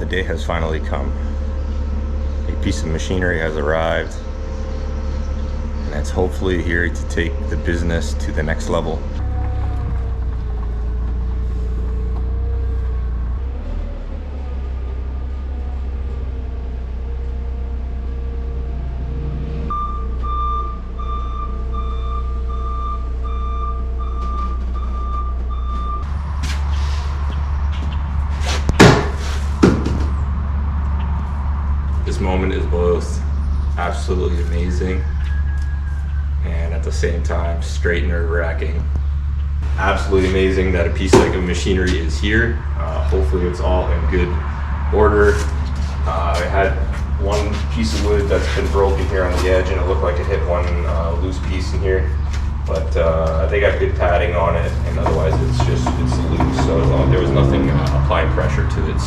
the day has finally come. A piece of machinery has arrived, and it's hopefully here to take the business to the next level. This moment is both absolutely amazing and at the same time straight nerve-wracking. Absolutely amazing that a piece like of machinery is here. Hopefully it's all in good order. I had one piece of wood that's been broken here on the edge, and it looked like it hit one loose piece in here. But they got good padding on it, and otherwise it's loose. So as long as there was nothing applying pressure to it.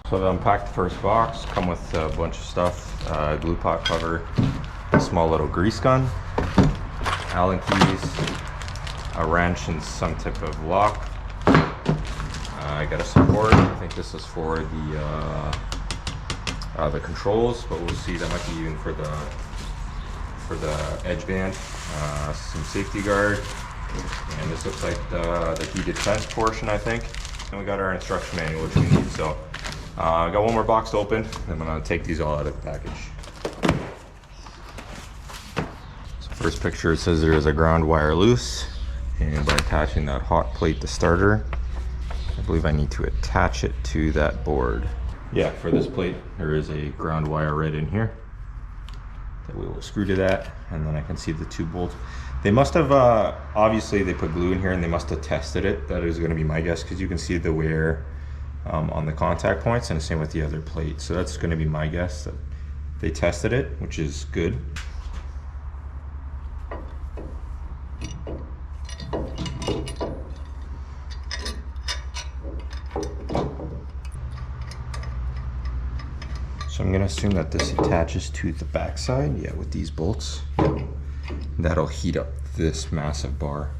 So I've unpacked the first box, come with a bunch of stuff, glue pot cover, a small little grease gun, Allen keys, a wrench and some type of lock. I got a support. I think this is for the controls, but we'll see. That might be even for the edge band. Some safety guard, and this looks like the heated fence portion, I think. And we got our instruction manual, which we need. So I got one more box to open, and I'm gonna take these all out of the package. So first picture, it says there is a ground wire loose, and by attaching that hot plate to starter, I believe I need to attach it to that board. Yeah, for this plate, there is a ground wire right in here that we will screw to that, and then I can see the two bolts. They must have, obviously they put glue in here and they must have tested it. That is gonna be my guess, because you can see the wear on the contact points, and the same with the other plate. So that's gonna be my guess, that they tested it, which is good. So I'm gonna assume that this attaches to the backside, yeah, with these bolts. That'll heat up this massive bar.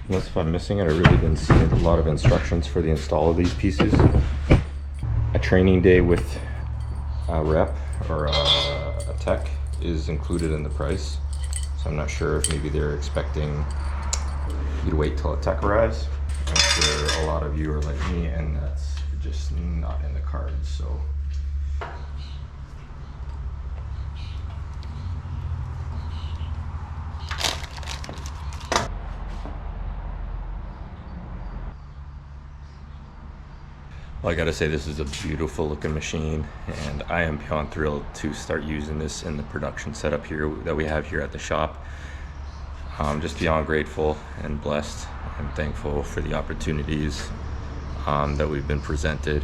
Unless if I'm missing it, I really didn't see a lot of instructions for the install of these pieces. A training day with a rep or a tech is included in the price. So I'm not sure if maybe they're expecting you to wait till a tech arrives. I'm sure a lot of you are like me, and that's just not in the cards. So well, I gotta say, this is a beautiful looking machine, and I am beyond thrilled to start using this in the production setup here that we have here at the shop. Just beyond grateful and blessed and thankful for the opportunities that we've been presented.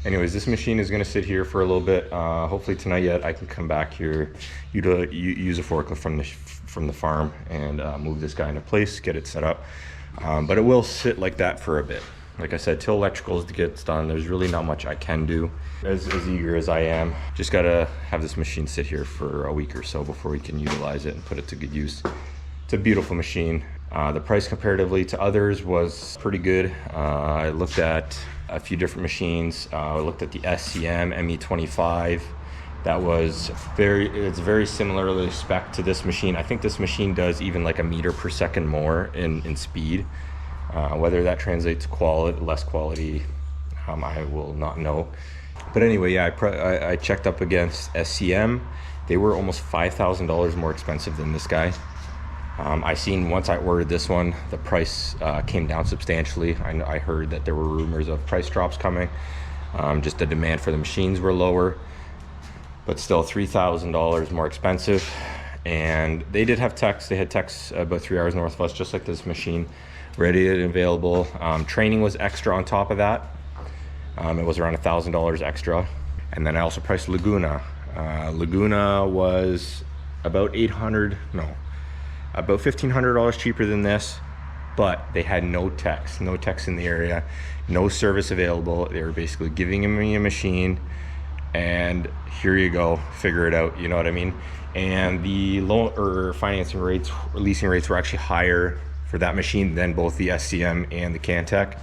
Anyways, this machine is going to sit here for a little bit. Hopefully tonight yet I can come back here, use a forklift from the farm and move this guy into place, get it set up. But it will sit like that for a bit. Like I said, till electricals gets done, there's really not much I can do. As eager as I am, just gotta have this machine sit here for a week or so before we can utilize it and put it to good use. It's a beautiful machine. The price comparatively to others was pretty good. I looked at a few different machines. I looked at the SCM ME25. It's very similarly spec to this machine. I think this machine does even like a meter per second more in speed. Whether that translates to less quality, I will not know. But anyway, yeah, I checked up against SCM. They were almost $5,000 more expensive than this guy. I seen once I ordered this one, the price came down substantially. I heard that there were rumors of price drops coming. Just the demand for the machines were lower, but still $3,000 more expensive. And they did have techs. They had techs about 3 hours north of us, just like this machine, ready and available. Training was extra on top of that. It was around $1,000 extra. And then I also priced Laguna. Laguna was about $1,500 cheaper than this, but they had no techs in the area, no service available. They were basically giving me a machine and here you go, figure it out, you know what I mean? And the loan or financing rates, or leasing rates were actually higher for that machine than both the SCM and the Cantek.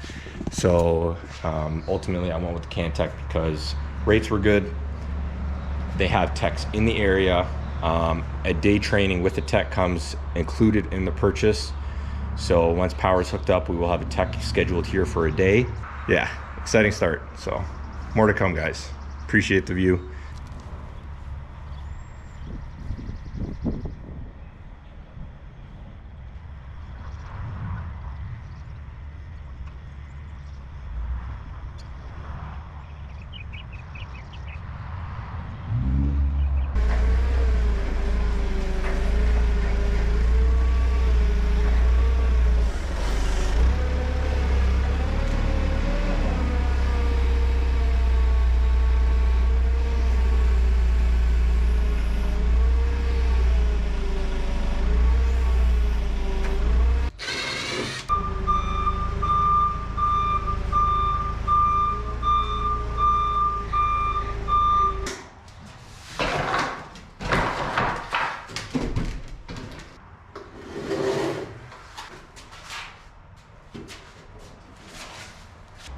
So ultimately I went with the Cantek because rates were good. They have techs in the area. A day training with the tech comes included in the purchase. So once power is hooked up, we will have a tech scheduled here for a day. Yeah, exciting start. So more to come, guys. Appreciate the view.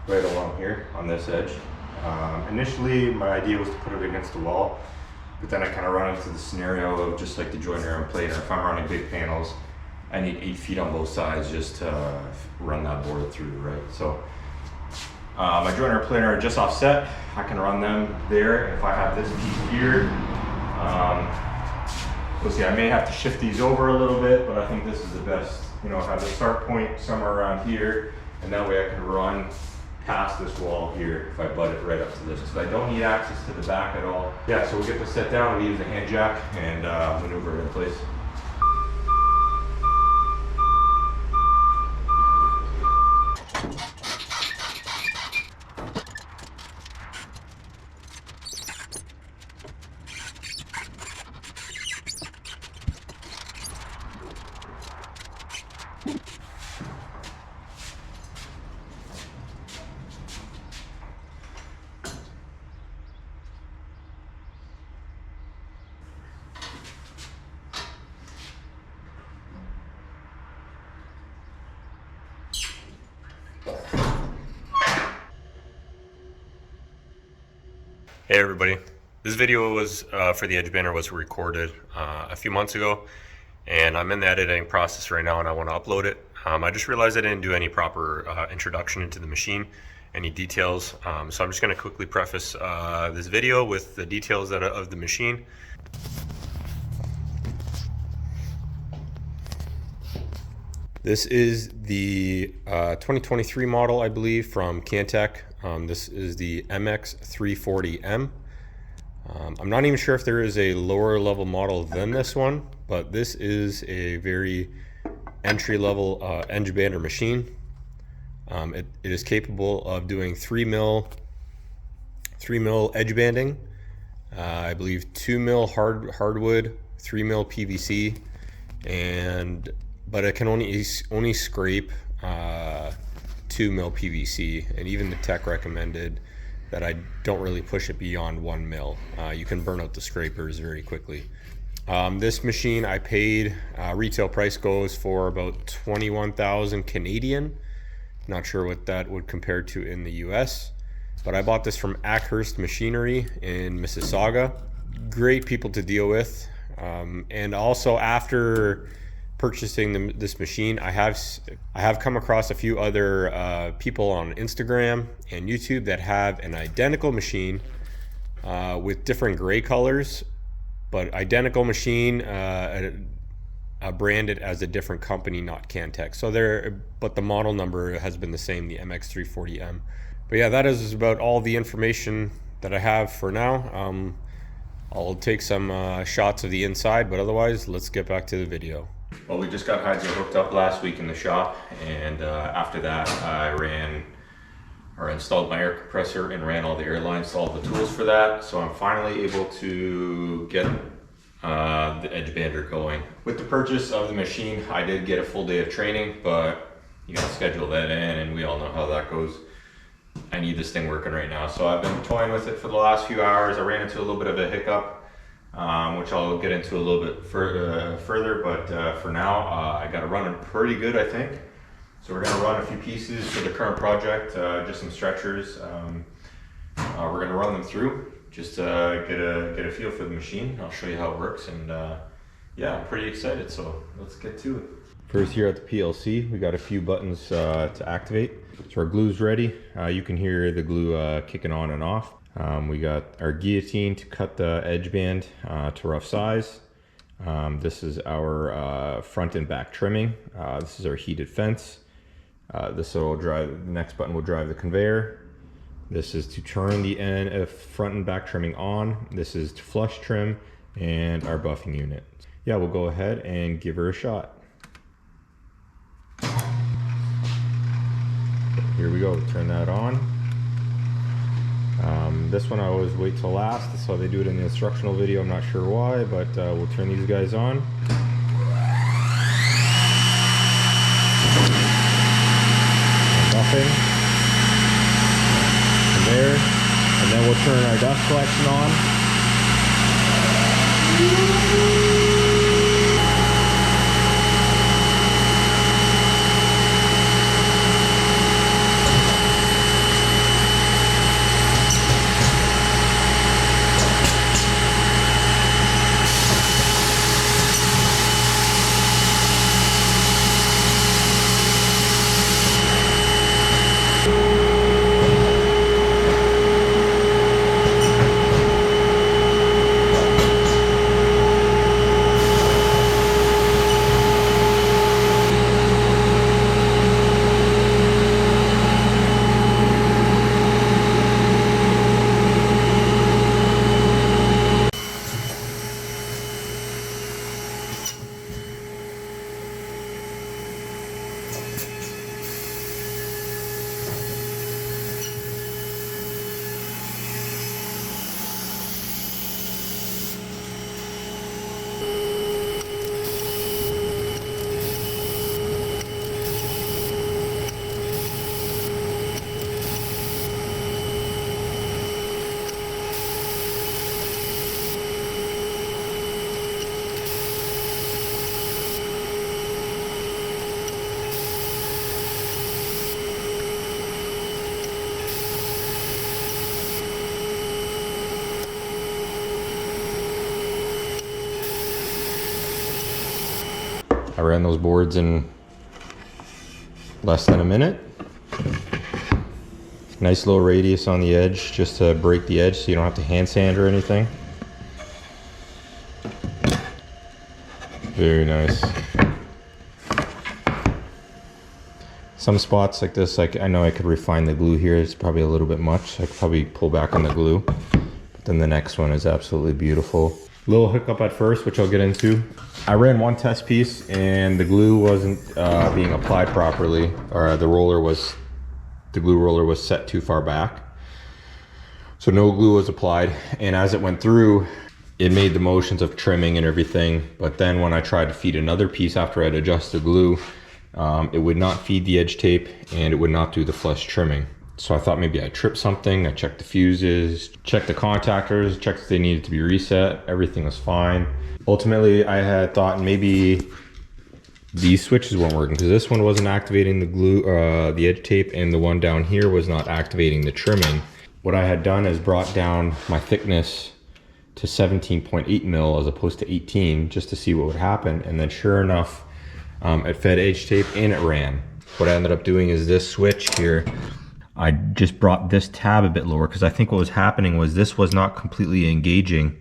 Right along here on this edge. Initially, my idea was to put it against the wall, but then I kind of run into the scenario of just like the joiner and plate. If I'm running big panels, I need 8 feet on both sides just to run that board through, right? So my joiner and planer are just offset. I can run them there. If I have this piece here, we'll see, I may have to shift these over a little bit, but I think this is the best. You know, have the start point somewhere around here, and that way I can run past this wall here if I butt it right up to this, because I don't need access to the back at all. Yeah, so we'll get this set down. We use the hand jack and maneuver it in place. Hey everybody, this video was for the Edgebander was recorded a few months ago, and I'm in the editing process right now and I want to upload it. I just realized I didn't do any proper introduction into the machine, any details, so I'm just going to quickly preface this video with the details of the machine. This is the 2023 model, I believe, from Cantek. This is the MX340M. I'm not even sure if there is a lower level model than this one, but this is a very entry-level Edgebander machine. It is capable of doing 3 mil edge banding, I believe 2 mil hardwood, 3 mil PVC, but it can only scrape 2 mil PVC, and even the tech recommended that I don't really push it beyond 1 mil. You can burn out the scrapers very quickly. This machine I paid, retail price goes for about 21,000 Canadian. Not sure what that would compare to in the US, but I bought this from Ackhurst Machinery in Mississauga. Great people to deal with. And also, after purchasing this machine, I have come across a few other people on Instagram and YouTube that have an identical machine with different gray colors, but identical machine branded as a different company, not Cantek. But the model number has been the same, the MX340M. But yeah, that is about all the information that I have for now. I'll take some shots of the inside, but otherwise, let's get back to the video. Well, we just got Heizer hooked up last week in the shop, and after that, I installed my air compressor and ran all the air lines to all the tools for that. So I'm finally able to get the Edgebander going. With the purchase of the machine, I did get a full day of training, but you gotta schedule that in, and we all know how that goes. I need this thing working right now. So I've been toying with it for the last few hours. I ran into a little bit of a hiccup, which I'll get into a little bit further, but for now, I got it running pretty good, I think. So we're gonna run a few pieces for the current project, just some stretchers. We're gonna run them through, just get a feel for the machine. I'll show you how it works, and yeah, I'm pretty excited, so let's get to it. First, here at the PLC, we got a few buttons to activate. So our glue's ready. You can hear the glue kicking on and off. We got our guillotine to cut the edge band to rough size. This is our front and back trimming. This is our heated fence. This will drive, the next button will drive the conveyor. This is to turn the front and back trimming on. This is to flush trim, and our buffing unit. Yeah, we'll go ahead and give her a shot. Here we go, turn that on. This one I always wait till last. That's how they do it in the instructional video. I'm not sure why, but we'll turn these guys on. Buffing. There, and then we'll turn our dust collection on. I ran those boards in less than a minute. Nice little radius on the edge just to break the edge so you don't have to hand sand or anything. Very nice. Some spots like this, I know I could refine the glue here. It's probably a little bit much. I could probably pull back on the glue. But then the next one is absolutely beautiful. Little hiccup at first, which I'll get into. I ran one test piece and the glue wasn't being applied properly, or the glue roller was set too far back. So no glue was applied, and as it went through, it made the motions of trimming and everything. But then when I tried to feed another piece after I'd adjusted the glue, it would not feed the edge tape and it would not do the flush trimming. So I thought maybe I tripped something. I checked the fuses, checked the contactors, checked if they needed to be reset. Everything was fine. Ultimately, I had thought maybe these switches weren't working because this one wasn't activating the glue, the edge tape, and the one down here was not activating the trimming. What I had done is brought down my thickness to 17.8 mil as opposed to 18 just to see what would happen. And then sure enough, it fed edge tape and it ran. What I ended up doing is this switch here, I just brought this tab a bit lower because I think what was happening was this was not completely engaging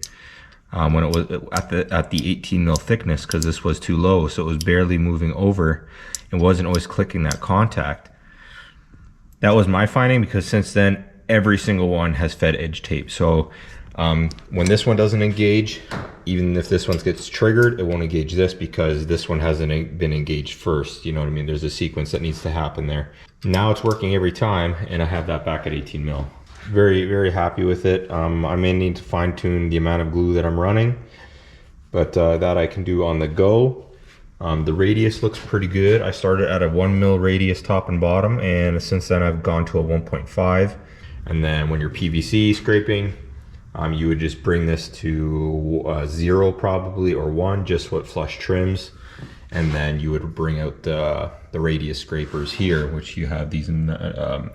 when it was at the 18 mil thickness, because this was too low, so it was barely moving over and wasn't always clicking that contact. That was my finding, because since then every single one has fed edge tape. So when this one doesn't engage, even if this one gets triggered, it won't engage this because this one hasn't been engaged first. You know what I mean? There's a sequence that needs to happen there. Now it's working every time, and I have that back at 18 mil. Very, very happy with it. I may need to fine tune the amount of glue that I'm running, but that I can do on the go. The radius looks pretty good. I started at a 1 mil radius top and bottom, and since then I've gone to a 1.5. And then when you're PVC scraping, you would just bring this to 0 probably, or 1, just what flush trims. And then you would bring out the radius scrapers here, which you have these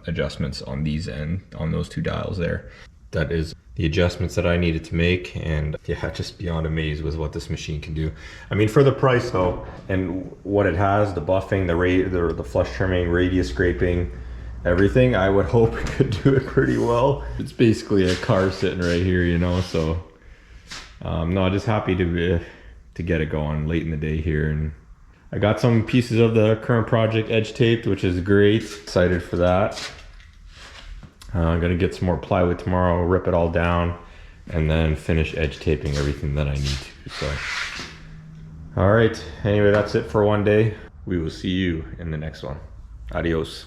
adjustments on these and on those 2 dials there. That is the adjustments that I needed to make, and yeah, just beyond amazed with what this machine can do. I mean, for the price though, and what it has, the buffing, the flush trimming, radius scraping, everything, I would hope it could do it pretty well. It's basically a car sitting right here, you know, so no, just happy to get it going late in the day here. And I got some pieces of the current project edge taped, which is great. Excited for that. I'm gonna get some more plywood tomorrow, rip it all down, and then finish edge taping everything that I need to. So, all right, anyway, that's it for one day. We will see you in the next one. Adios.